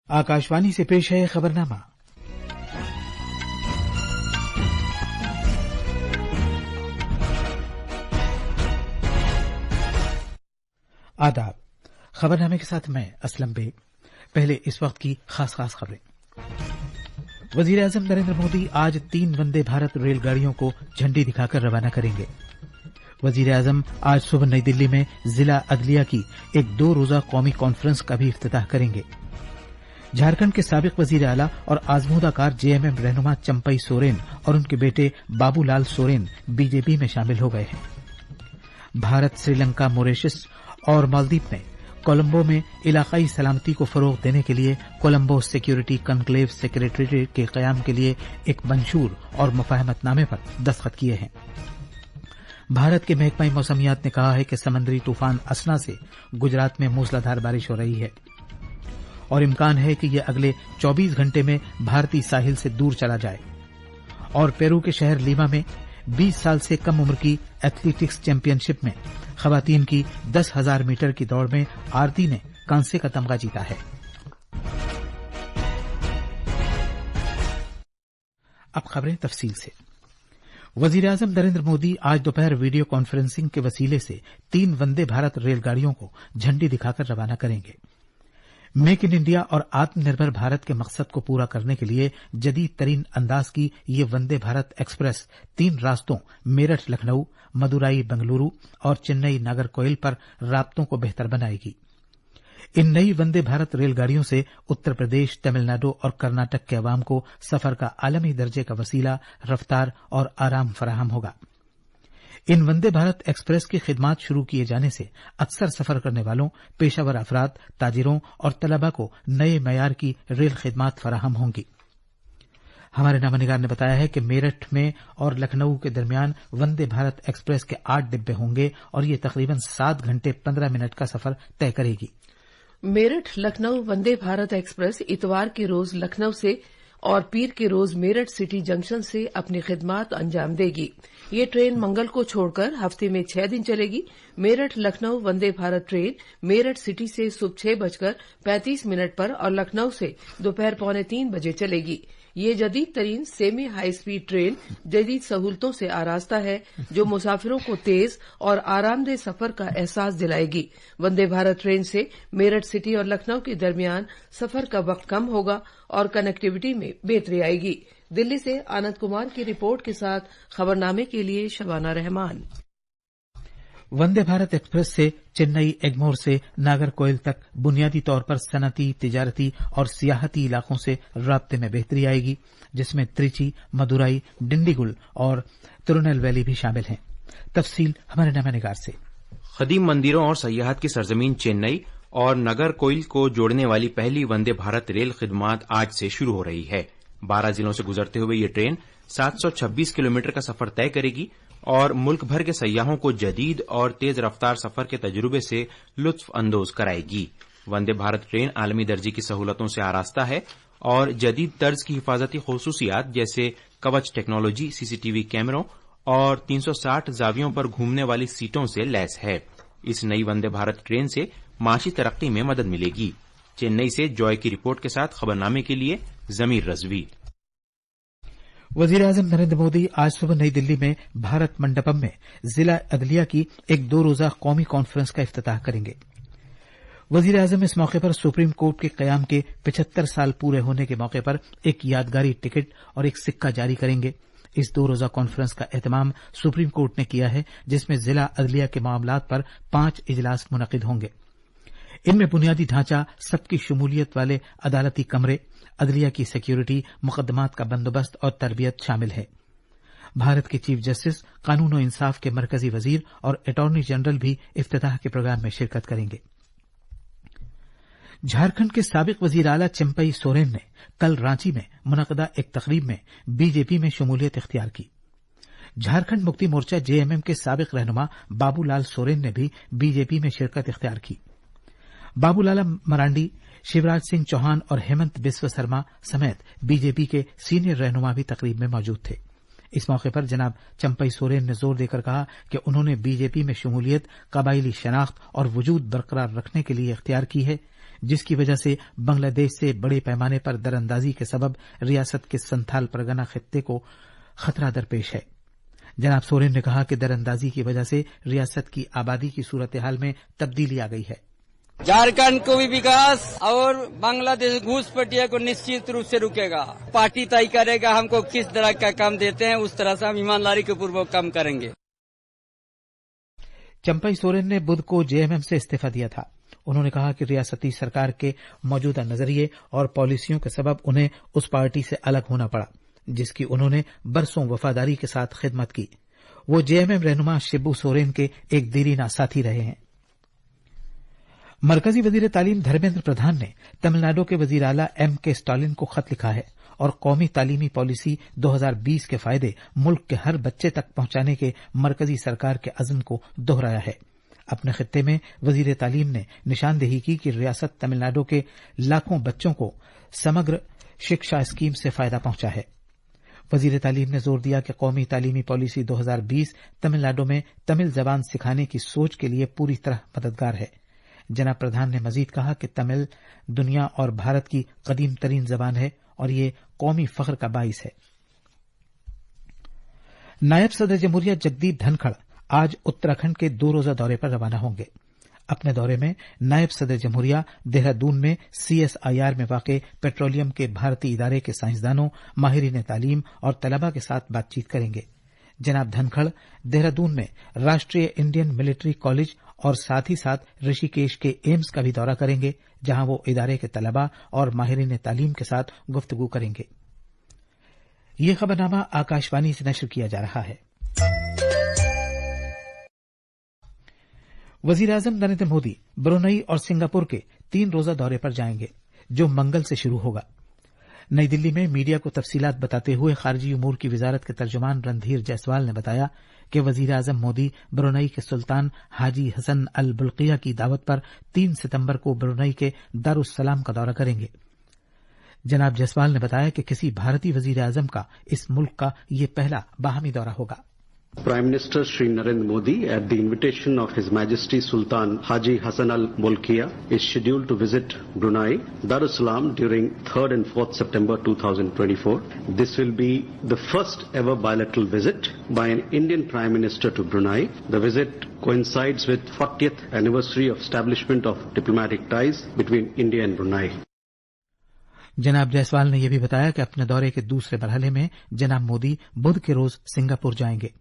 आकाशवाणी से पेश है खबरनामा। आदाब। खबरनामे के साथ मैं असलम बेग। पहले इस वक्त की खास खबरें। वजीर आजम नरेंद्र मोदी आज 3 वंदे भारत रेलगाड़ियों को झंडी दिखाकर रवाना करेंगे। वजीर आजम आज सुबह नई दिल्ली में जिला अदलिया की एक 2 रोजा कौमी कॉन्फ्रेंस का भी इफ्तिताह करेंगे। झारखंड के साबिक वजीर आला और आजमूदाकार जेएमएम रहनुमा चंपई सोरेन और उनके बेटे बाबूलाल सोरेन बीजेपी में शामिल हो गए हैं। भारत, श्रीलंका, मॉरिशस और मालदीव ने कोलंबो में इलाकाई सलामती को फरोग देने के लिए कोलंबो सिक्योरिटी कन्क्लेव सेक्रेटरीट के कयाम के लिए एक मंशूर और मुफाहमतनामे पर दस्तखत किए हैं। भारत के महकमा मौसमियात ने कहा है कि समुद्री तूफान असना से गुजरात में मूसलाधार बारिश हो रही है और इम्कान है कि यह अगले 24 घंटे में भारतीय साहिल से दूर चला जाए। और पेरू के शहर लीमा में 20 साल से कम उम्र की एथलेटिक्स चैंपियनशिप में खवातीन की 10,000 मीटर की दौड़ में आरती ने कांसे का तमगा जीता है। अब खबरें तफसील से। वजीर आजम नरेंद्र मोदी आज दोपहर वीडियो कॉन्फ्रेंसिंग के वसीले से 3 वंदे भारत रेलगाड़ियों को झंडी दिखाकर रवाना करेंगे। मेक इन इंडिया और आत्मनिर्भर भारत के मकसद को पूरा करने के लिए जदीद तरीन अंदाज की ये वंदे भारत एक्सप्रेस 3 रास्तों मेरठ लखनऊ, मदुराई बेंगलुरु और चेन्नई नागरकोइल पर राब्तों को बेहतर बनाएगी। इन नई वंदे भारत रेलगाड़ियों से उत्तर प्रदेश, तमिलनाडु और कर्नाटक के अवाम को सफर का आलमी दर्जे का वसीला, रफ्तार और आराम फराहम होगा। इन वंदे भारत एक्सप्रेस की खिदमात शुरू किए जाने से अक्सर सफर करने वालों, पेशावर अफराद, ताजिरों और तलबा को नए मयार की रेल खिदमात फराहम होंगी। हमारे नामनिगार ने बताया है कि मेरठ में और लखनऊ के दरमियान वंदे भारत एक्सप्रेस के 8 डिब्बे होंगे और ये तकरीबन 7 घंटे 15 मिनट का सफर तय करेगी। मेरठ लखनऊ वंदे भारत एक्सप्रेस इतवार के रोज लखनऊ से और पीर के रोज मेरठ सिटी जंक्शन से अपनी खिदमात अंजाम देगी। ये ट्रेन मंगल को छोड़कर हफ्ते में 6 दिन चलेगी। मेरठ लखनऊ वंदे भारत ट्रेन मेरठ सिटी से सुबह 6:35 पर और लखनऊ से दोपहर 2:45 बजे चलेगी। ये जदीद तरीन सेमी हाई स्पीड ट्रेन जदीद सहूलतों से आरास्ता है जो मुसाफिरों को तेज और आरामदेह सफर का एहसास दिलाएगी। वंदे भारत ट्रेन से मेरठ सिटी और लखनऊ के दरमियान सफर का वक्त कम होगा और कनेक्टिविटी में बेहतरी आएगी। दिल्ली से आनंद कुमार की रिपोर्ट के साथ खबरनामे के लिए शबाना रहमान। वंदे भारत एक्सप्रेस से चेन्नई एगमोर से नागरकोइल तक बुनियादी तौर पर सनती, तिजारती और सियाहती इलाकों से राब्ते में बेहतरी आएगी, जिसमें त्रिची, मदुराई, डिंडीगुल और तिरुनेलवेली भी शामिल हैं। तफसील हमारे नामनिगार से। कदीम मंदिरों और सयाहत की सरजमीन चेन्नई और नागरकोइल को जोड़ने वाली पहली वंदे भारत रेल खिदमात आज से शुरू हो रही है। 12 जिलों से गुजरते हुए ये ट्रेन 726 किलोमीटर का सफर तय करेगी और मुल्क भर के सयाहों को जदीद और तेज रफ्तार सफर के तजुर्बे से लुत्फ अंदोज कराएगी। वंदे भारत ट्रेन आलमी दर्जे की सहूलतों से आरास्ता है और जदीद तर्ज की हिफाजती खसूसियात जैसे कवच टेक्नोलॉजी, सीसीटीवी कैमरों और 360 जावियों पर घूमने वाली सीटों से लैस है। इस नई वंदे भारत ट्रेन से माशी तरक्की में मदद मिलेगी। चेन्नई से जॉय की रिपोर्ट के साथ खबरनामे के लिए जमीर रजवी। वजीर आजम नरेंद्र मोदी आज सुबह नई दिल्ली में भारत मंडपम में जिला अदलिया की एक 2 रोजा कौमी कॉन्फ्रेंस का इफ्तिताह करेंगे। वजीर आजम इस मौके पर सुप्रीम कोर्ट के कयाम के 75 साल पूरे होने के मौके पर एक यादगारी टिकट और एक सिक्का जारी करेंगे। इस 2 रोजा कॉन्फ्रेंस का एहतमाम सुप्रीम कोर्ट ने किया है, जिसमें जिला अदलिया के मामलात पर 5 इजलास मुनक़िद होंगे। इनमें बुनियादी ढांचा, सबकी शमूलियत वाले अदालती कमरे, अदलिया की सिक्योरिटी, मुकदमात का बंदोबस्त और तरबियत शामिल है। भारत के चीफ जस्टिस, कानून और इंसाफ के मरकजी वजीर और अटॉर्नी जनरल भी इफ्तिताह के प्रोग्राम में शिरकत करेंगे। झारखंड के साबिक वजीर आला चंपई सोरेन ने कल रांची में मुनक़दा एक तकरीब में बीजेपी में शमूलियत इख्तियार की। झारखंड मुक्ति मोर्चा जेएमएम के साबिक रहनुमा बाबूलाल सोरेन ने भी बीजेपी में शिरकत इख्तियार की। बाबूलाल मरांडी, शिवराज सिंह चौहान और हेमंत बिस्व शर्मा समेत बीजेपी के सीनियर रहनुमा भी तकरीब में मौजूद थे। इस मौके पर जनाब चंपई सोरेन ने जोर देकर कहा कि उन्होंने बीजेपी में शमूलियत, कबायली शनाख्त और वजूद बरकरार रखने के लिए इख्तियार की है। جس کی وجہ سے بنگلہ دیش سے بڑے پیمانے پر دراندازی کے سبب ریاست کے سنتھال پرگنہ خطے کو خطرہ درپیش ہے۔ جناب سورین نے کہا کہ دراندازی کی وجہ سے ریاست کی آبادی کی صورتحال میں تبدیلی آ گئی ہے۔ झारखंड को भी विकास और बांग्लादेश घूसपैठिया को निश्चित रूप से रुकेगा। पार्टी तय करेगा हमको किस तरह का काम देते हैं, उस तरह से हम ईमानदारी के पूर्वक काम करेंगे। चंपई सोरेन ने बुध को जेएमएम से इस्तीफा दिया था। उन्होंने कहा कि रियासती सरकार के मौजूदा नजरिए और पॉलिसियों के सबब उन्हें उस पार्टी से अलग होना पड़ा जिसकी उन्होंने बरसों वफादारी के साथ खिदमत की। वो जेएमएम रहनुमा शिबू सोरेन के एक देरीना साथी रहे हैं। मरकजी वजीर तालीम धर्मेंद्र प्रधान ने तमिलनाडु के वजीर आला एम के स्टालिन को खत लिखा है और कौमी तालीमी पॉलिसी 2020 के फायदे मुल्क के हर बच्चे तक पहुंचाने के मरकजी सरकार के अज़्म को दोहराया है। अपने खित्ते में वजीर तालीम ने निशानदेही की कि रियासत तमिलनाडु के लाखों बच्चों को समग्र शिक्षा स्कीम से फायदा पहुंचा है। वजीर तालीम ने जोर दिया कि कौमी तालीमी पॉलिसी 2020 तमिलनाडु में तमिल जबान सिखाने की सोच के लिए पूरी तरह मददगार है। जनाब प्रधान ने मजीद कहा कि तमिल दुनिया और भारत की कदीम तरीन जबान है और ये कौमी फख्र का बाइस है। नायब सदर जमहूरिया जगदीप धनखड़ आज उत्तराखंड के 2 रोजा दौरे पर रवाना होंगे। अपने दौरे में नायब सदर जमहूरिया देहरादून में CSIR में वाक़ पेट्रोलियम के भारतीय इदारे के साइंसदानों, माहिरीन तालीम और तलबा के साथ बातचीत करेंगे। जनाब धनखड़ देहरादून में राष्ट्रीय इंडियन मिलिट्री कॉलेज और साथ ही साथ ऋषिकेश के एम्स का भी दौरा करेंगे, जहां वो इदारे के तलबा और माहिरीन तालीम के साथ गुफ्तगू करेंगे। ये खबरनामा आकाशवाणी से नशर किया जा रहा है। वजीर आजम नरेंद्र मोदी ब्रुनई और सिंगापुर के 3 रोजा दौरे पर जाएंगे, जो मंगल से शुरू होगा। नई दिल्ली में मीडिया को तफसीलात बताते हुए खारजी उमूर की वजारत के तर्जुमान रणधीर जायसवाल ने बताया कि वजीर आजम मोदी ब्रुनई के सुल्तान हाजी हसन अल बुल्किया की दावत पर 3 सितंबर को ब्रुनई के दारुस्सलाम का दौरा करेंगे। जनाब जायसवाल ने बताया कि किसी भारतीय वजीर आजम का इस मुल्क का ये पहला बाहमी दौरा होगा। Prime Minister Shri Narendra Modi, at the invitation of His Majesty Sultan Haji Hassan Al Bolkiah, is scheduled to visit Brunei Darussalam during 3rd and 4th September 2024. This will be the first ever bilateral visit by an Indian Prime Minister to Brunei. The visit coincides with 40th anniversary of establishment of diplomatic ties between India and Brunei. जनाब जायसवाल ने यह भी बताया कि अपने दौरे के दूसरे मरहले में जनाब मोदी बुध के रोज सिंगापुर जाएंगे।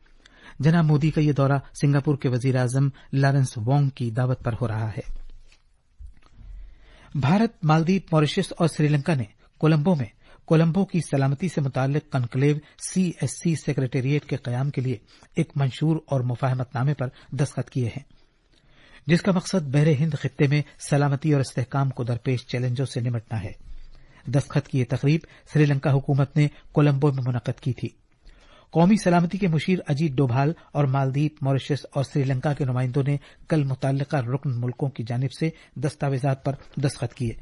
जनाब मोदी का यह दौरा सिंगापुर के वजीर आजम लॉरेंस वोंग की दावत पर हो रहा है। भारत, मालदीव, मॉरिशस और श्रीलंका ने कोलंबो की सलामती से मुताल्लिक कॉन्क्लेव CSC सेक्रेटेरिएट के कयाम के लिए एक मंशूर और मुफाहमतनामे पर दस्तखत किए हैं, जिसका मकसद बहरे हिंद खित्ते में सलामती और इस्तेहकाम को दरपेश चैलेंजों से निमटना है। दस्तखत की यह तकरीब श्रीलंका हुकूमत ने कोलंबो में मुनक्कद की थी। कौमी सलामती के मुशीर अजीत डोभाल और मालदीव, मॉरिशस और श्रीलंका के नुमाइंदों ने कल मुतल्लिका रुकन मुल्कों की जानिब से दस्तावेजात पर दस्तखत किए।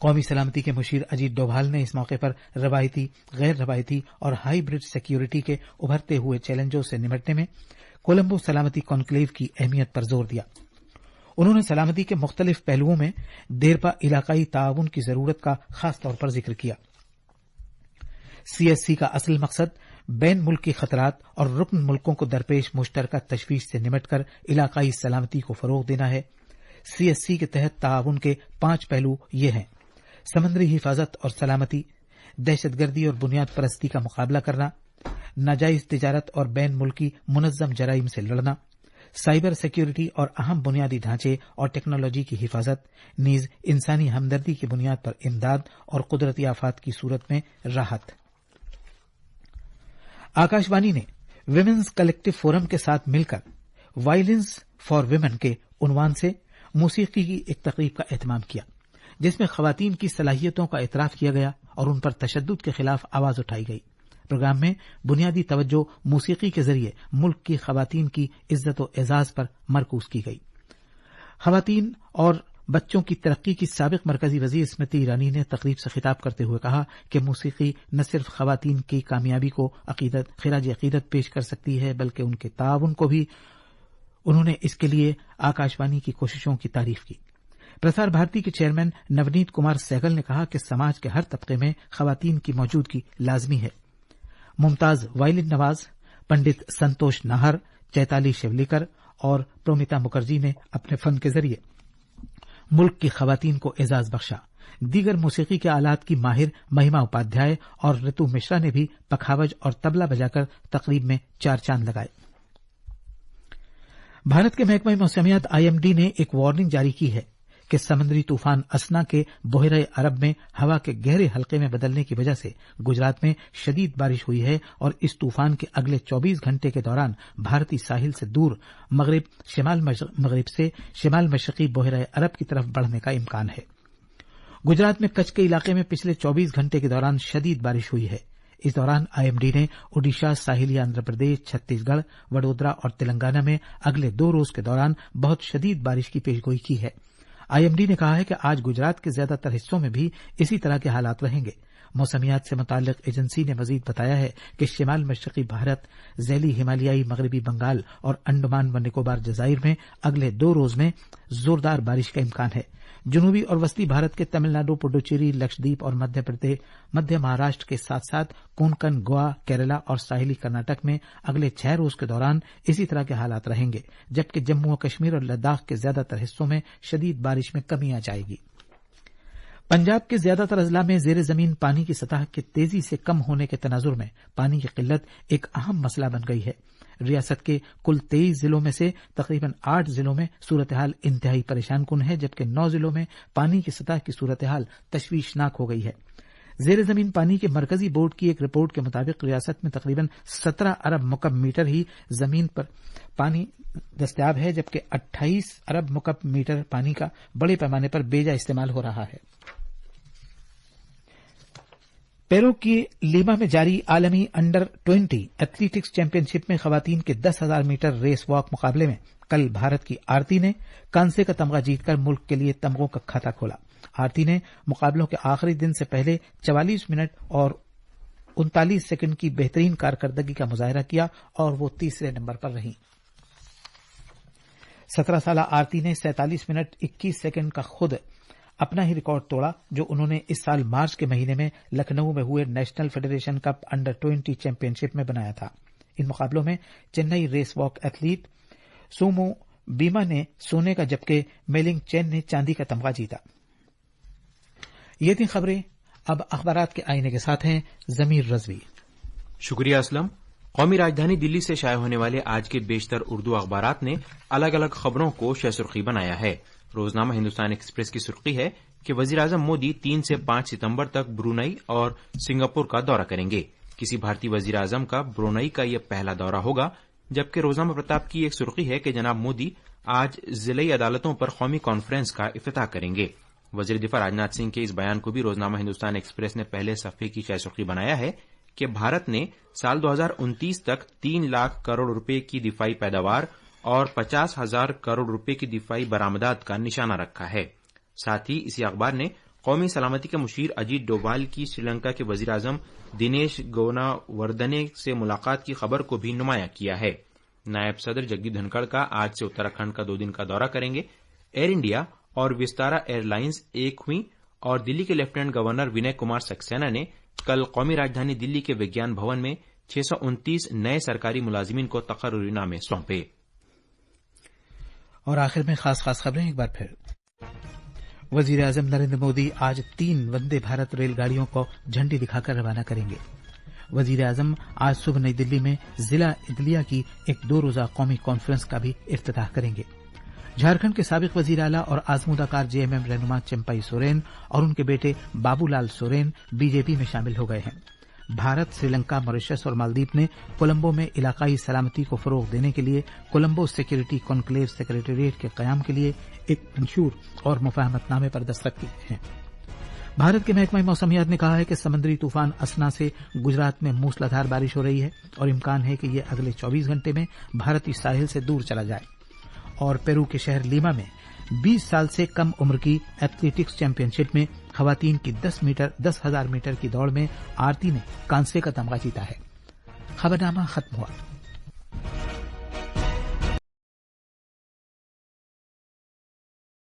कौमी सलामती के मुशीर अजीत डोभाल ने इस मौके पर रवायती, गैर रवायती और हाईब्रिड सिक्योरिटी के उभरते हुए चैलेंजों से निमटने में कोलंबो सलामती कॉन्क्लेव की अहमियत पर जोर दिया। उन्होंने सलामती के मुख्तलिफ पहलुओं में देरपा इलाकाई ताउन की जरूरत का खास तौर पर जिक्र किया। CSC का असल मकसद बैन मुल्की खतरात और रुकन मुल्कों को दरपेश मुश्तरका तशवीश से निमटकर इलाकाई सलामती को फरोग देना है। CSC के तहत ताउन के 5 पहलू ये हैं: समंदरी हिफाजत और सलामती, दहशतगर्दी और बुनियाद परस्ती का मुकाबला करना, नाजायज तिजारत और बैन मुल्की मुनज़्ज़म जराइम से लड़ना, साइबर सिक्योरिटी और अहम बुनियादी ढांचे और टेक्नोलॉजी की हिफाजत, नीज इंसानी हमदर्दी की बुनियाद पर इमदाद और कुदरती आफात की सूरत में राहत। आकाशवाणी ने विमेन्स कलेक्टिव फोरम के साथ मिलकर वायलेंस फॉर विमेन के उन्वान से मौसीकी की एक तकरीब का एहतमाम किया, जिसमें खवातीन की सलाहियतों का इतराफ किया गया और उन पर तशद्दुद के खिलाफ आवाज उठाई गई। प्रोग्राम में बुनियादी तवज्जो मौसीकी के जरिए मुल्क की खवातीन की इज्जत और एजाज पर मरकूज की गई। खवातीन और बच्चों की तरक्की की साबिक मरकजी वजीर स्मृति ईरानी ने तकरीब से खिताब करते हुए कहा कि मौसीकी न सिर्फ खवातीन की कामयाबी को खिराज अकीदत पेश कर सकती है, बल्कि उनके ताउन को भी। उन्होंने इसके लिए आकाशवाणी की कोशिशों की तारीफ की। प्रसार भारती के चेयरमैन नवनीत कुमार सहगल ने कहा कि समाज के हर तबके में खवातीन की मौजूदगी लाजमी है। मुमताज वायलिन नवाज, पंडित संतोष नाहर, चैताली शिवलीकर और प्रोमिता मुखर्जी ने अपने फन के जरिए मुल्क की खवातीन को एजाज बख्शा। दीगर मौसीकी के आलात की माहिर महिमा उपाध्याय और ऋतु मिश्रा ने भी पखावज और तबला बजाकर तकरीब में चार चांद लगाए। भारत के महकमा मौसमियात IMD ने एक वार्निंग जारी की है कि समुद्री तूफान असना के बहरे अरब में हवा के गहरे हल्के में बदलने की वजह से गुजरात में शदीद बारिश हुई है और इस तूफान के अगले 24 घंटे के दौरान भारतीय साहिल से दूर मगरिब से शिमाल मशरकी बहरे अरब की तरफ बढ़ने का इम्कान है। गुजरात में कच्छ के इलाके में पिछले 24 घंटे के दौरान शदीद बारिश हुई है। इस दौरान IMD ने ओडिशा, साहिली आंध्र प्रदेश, छत्तीसगढ़, वडोदरा और तेलंगाना में अगले 2 रोज के दौरान बहुत शदीद बारिश की पेशगोई की है। IMD ने कहा है कि आज गुजरात के ज्यादातर हिस्सों में भी इसी तरह के हालात रहेंगे। मौसमियात से मुताल्लिक एजेंसी ने मजीद बताया है कि शिमाल मशरकी भारत, ज़ैली हिमालयाई मगरबी बंगाल और अंडमान व निकोबार जजायर में अगले 2 रोज में जोरदार बारिश का इम्कान है। जनूबी और वस्ती भारत के तमिलनाडु, पुडुचेरी, लक्षद्वीप और मध्य महाराष्ट्र के साथ साथ कोंकण, गोवा, केरला और साहिली कर्नाटक में अगले 6 रोज के दौरान इसी तरह के हालात रहेंगे, जबकि जम्मू और कश्मीर और लद्दाख के ज्यादातर हिस्सों में शदीद बारिश में कमी आ जाएगी। पंजाब के ज्यादातर अजला में जेर जमीन पानी की सतह के तेजी से कम होने के तनाजुर में पानी की किल्लत एक अहम मसला बन गई है। रियासत के कुल 23 जिलों में से तकरीबन 8 जिलों में सूरत-ए-हाल इंतहाई परेशान कुन है, जबकि 9 जिलों में पानी की सतह की सूरत-ए-हाल तशवीशनाक हो गई है। जेर जमीन पानी के मरकजी बोर्ड की एक रिपोर्ट के मुताबिक रियासत में तकरीबन 17 अरब मुकब मीटर ही जमीन पर पानी दस्तयाब है, जबकि 28 अरब मुकब मीटर पानी का बड़े पैमाने पर बेजा इस्तेमाल हो रहा है। पेरू की लीमा में जारी आलमी अंडर 20 एथलेटिक्स चैंपियनशिप में खवातीन के 10,000 मीटर रेस वॉक मुकाबले में कल भारत की आरती ने कांसे का तमगा जीतकर मुल्क के लिए तमगों का खाता खोला। आरती ने मुकाबलों के आखिरी दिन से पहले 44 मिनट और 39 सेकंड की बेहतरीन कारकर्दगी का मुजाहरा किया और वो तीसरे नंबर पर रही। 17 साला आरती ने 47 मिनट 21 सेकंड का खुद अपना ही रिकॉर्ड तोड़ा, जो उन्होंने इस साल मार्च के महीने में लखनऊ में हुए national federation cup under 20 championship में बनाया था। इन मुकाबलों में चेन्नई रेस वॉक एथलीट सोमो बीमा ने सोने का, जबकि मेलिंग चेन ने चांदी का तमगा जीता। ये थी खबरें। अब अखबारात के आईने के साथ हैं जमीर रजवी। शुक्रिया असलम। कौमी राजधानी दिल्ली से शाये होने वाले आज के बेशतर उर्दू अखबारात ने अलग अलग खबरों को शहसुर्खी बनाया है। रोजनामा हिंदुस्तान एक्सप्रेस की सुर्खी है कि वजीर-ए-आजम मोदी 3 से 5 सितंबर तक ब्रुनई और सिंगापुर का दौरा करेंगे। किसी भारतीय वजीर-ए-आजम का ब्रुनई का यह पहला दौरा होगा, जबकि रोजनामा प्रताप की एक सुर्खी है कि जनाब मोदी आज जिलाई अदालतों पर कौमी कॉन्फ्रेंस का इफ्तिताह करेंगे। वजीर दिफा राजनाथ सिंह के इस बयान को भी रोजनामा हिंदुस्तान एक्सप्रेस ने पहले सफे की शहसुर्खी बनाया है कि भारत ने साल 2029 तक 3 लाख करोड़ रुपए की दिफाई पैदावार और 50,000 करोड़ रुपए की दिफाई बरामदात का निशाना रखा है। साथ ही इसी अखबार ने कौमी सलामती के मुशीर अजीत डोभाल की श्रीलंका के वजीर-ए-आजम दिनेश गोनावर्दने से मुलाकात की खबर को भी नुमाया किया है। नायब सदर जगदीप धनखड़ का आज से उत्तराखंड का 2 दिन का दौरा करेंगे। एयर इंडिया और विस्तारा एयरलाइंस एक हुई और दिल्ली के लेफ्टिनेंट गवर्नर विनय कुमार सक्सेना ने कल कौमी राजधानी दिल्ली के विज्ञान भवन में 629 नए सरकारी मुलाजिमीन को तकर्रुरीनामे सौंपे। और आखिर में खास खबरें एक बार फिर। वजीर आजम नरेंद्र मोदी आज 3 वंदे भारत रेलगाड़ियों को झंडी दिखाकर रवाना करेंगे। वजीर आजम आज सुबह नई दिल्ली में जिला इदलिया की एक 2 रोजा कौमी कॉन्फ्रेंस का भी इफ्तिताह करेंगे। झारखंड के साबिक वजीर आला और आजमूदाकार जेएमएम रहनुमा चंपाई सोरेन और उनके बेटे बाबूलाल सोरेन बीजेपी में शामिल हो गए हैं। भारत, श्रीलंका, मॉरिशस और मालदीव ने कोलंबो में इलाकाई सलामती को फरोग देने के लिए कोलंबो सिक्योरिटी कॉन्क्लेव सेक्रेटेरिएट के कयाम के लिए एक मंशूर और मुफाहमतनामे पर दस्तखत किए हैं। भारत के महकमा मौसमियात ने कहा है कि समुद्री तूफान असना से गुजरात में मूसलाधार बारिश हो रही है और इम्कान है कि यह अगले 24 घंटे में भारतीय साहिल से दूर चला जाए। और पेरू के शहर लीमा में 20 साल से कम उम्र की एथलेटिक्स चैंपियनशिप में खवातीन की 10,000 मीटर की दौड़ में आरती ने कांसे का तमगा जीता है। खबरनामा खत्म हुआ।